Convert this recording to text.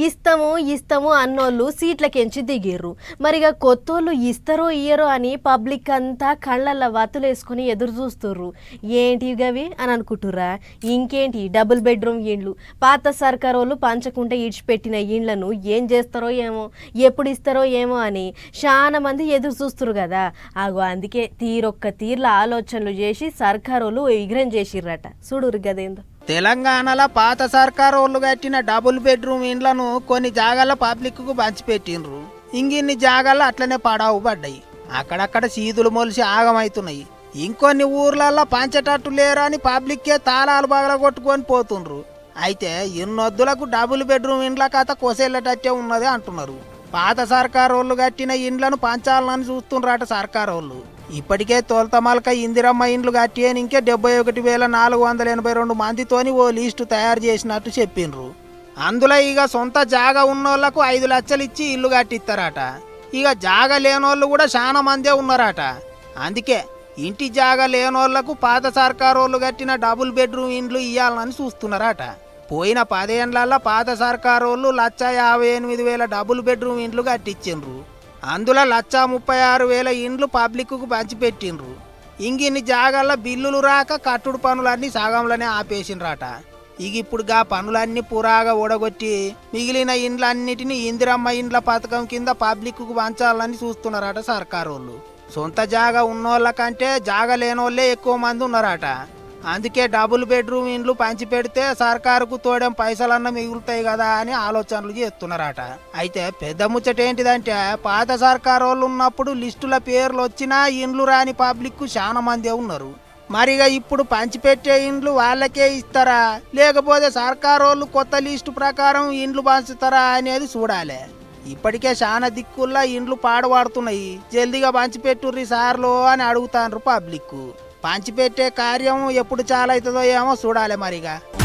ఇస్తాము ఇస్తాము అన్నోళ్ళు సీట్లకెంచి దిగిర్రు. మరిగా కొత్తోళ్ళు ఇస్తారో ఇయ్యరో అని పబ్లిక్ అంతా కళ్ళల్లో వత్తులేసుకుని ఎదురు చూస్తుర్రు. ఏంటి గవి అని అనుకుంటుర్రా? ఇంకేంటి డబుల్ బెడ్రూమ్ ఇండ్లు. పాత సర్కారోళ్ళు పంచకుంటే ఇడిచిపెట్టిన ఇండ్లను ఏం చేస్తారో ఏమో, ఎప్పుడు ఇస్తారో ఏమో అని చాలా మంది ఎదురు చూస్తుర్రు కదా. అందుకే తీరొక్క ఆలోచనలు చేసి సర్కారోళ్ళు విగ్రహం చేసిర్రట. చూడురు గదేందో. తెలంగాణలో పాత సర్కారు వాళ్ళు కట్టిన డబుల్ బెడ్రూమ్ ఇండ్లను కొన్ని జాగాల పబ్లిక్కు పంచిపెట్టిండ్రు. ఇంగిన్ని జాగాల్లో అట్లనే పడావు పడ్డాయి. అక్కడక్కడ సీదులు మొలిసి ఆగమవుతున్నాయి. ఇంకొన్ని ఊర్లల్లో పంచేటట్టు లేరు అని పబ్లిక్కే తాళాలు బాగా కొట్టుకొని పోతుండ్రు. అయితే ఇన్నొద్దులకు డబుల్ బెడ్రూమ్ ఇండ్ల కథ కొసేళ్ళటట్టే ఉన్నది అంటున్నారు. పాత సర్కారు వాళ్ళు కట్టిన ఇండ్లను పంచాలని చూస్తుండ్రట సర్కారు వాళ్ళు. ఇప్పటికే తోల్తమల్క ఇందిరమ్మ ఇండ్లు కట్టేని ఇంకే 71,482 మందితోని ఓ లిస్టు తయారు చేసినట్టు చెప్పిండ్రు. అందులో ఇక సొంత జాగా ఉన్నోళ్లకు 5 లక్షలు ఇచ్చి ఇల్లు కట్టిస్తారట. ఇక జాగా లేనోళ్ళు కూడా చాలా మందే ఉన్నారట. అందుకే ఇంటి జాగా లేనోళ్లకు పాత సర్కారు వాళ్ళు కట్టిన డబుల్ బెడ్రూమ్ ఇండ్లు ఇయ్యాలని చూస్తున్నారట. పోయిన 10 ఏళ్లలో పాత సర్కారు వాళ్ళు 1,58,000 డబుల్ బెడ్రూమ్ ఇండ్లు కట్టించిండ్రు. అందులో 1,36,000 ఇండ్లు పబ్లిక్కు పంచిపెట్టిండ్రు. ఇంగిన్ని జాగాల్లో బిల్లులు రాక కట్టుడు పనులన్నీ సగంలోనే ఆపేసిండ్రట. ఇక ఇప్పుడు గా పనులన్నీ పురాగా ఓడగొట్టి మిగిలిన ఇండ్లన్నిటినీ ఇందిరమ్మ ఇండ్ల పథకం కింద పబ్లిక్కు పంచాలని చూస్తున్నారట సర్కారోళ్ళు. సొంత జాగా ఉన్నోళ్ళ కంటే జాగా లేనోళ్ళే ఎక్కువ మంది ఉన్నారట. అందుకే డబుల్ బెడ్రూమ్ ఇండ్లు పంచి పెడితే సర్కారుకు తోడేం పైసలన్నా మిగులుతాయి కదా అని ఆలోచనలు చేస్తున్నారట. అయితే పెద్ద ముచ్చట ఏంటిదంటే పాత సర్కారు వాళ్ళు ఉన్నప్పుడు లిస్టుల పేర్లు వచ్చినా ఇండ్లు రాని పబ్లిక్ చాలా మందే ఉన్నారు. మరిగా ఇప్పుడు పంచిపెట్టే ఇండ్లు వాళ్ళకే ఇస్తారా, లేకపోతే సర్కారు వాళ్ళు కొత్త లిస్టు ప్రకారం ఇండ్లు పంచుతారా అనేది చూడాలి. ఇప్పటికే చాలా దిక్కుల్లా ఇండ్లు పాడుపడుతున్నాయి. జల్దిగా పంచిపెట్టుర్రి సార్లు అని అడుగుతాండ్రు పబ్లిక్. పంచిపెట్టే కార్యం ఎప్పుడు చాలా అవుతుందో ఏమో చూడాలి మరిగా.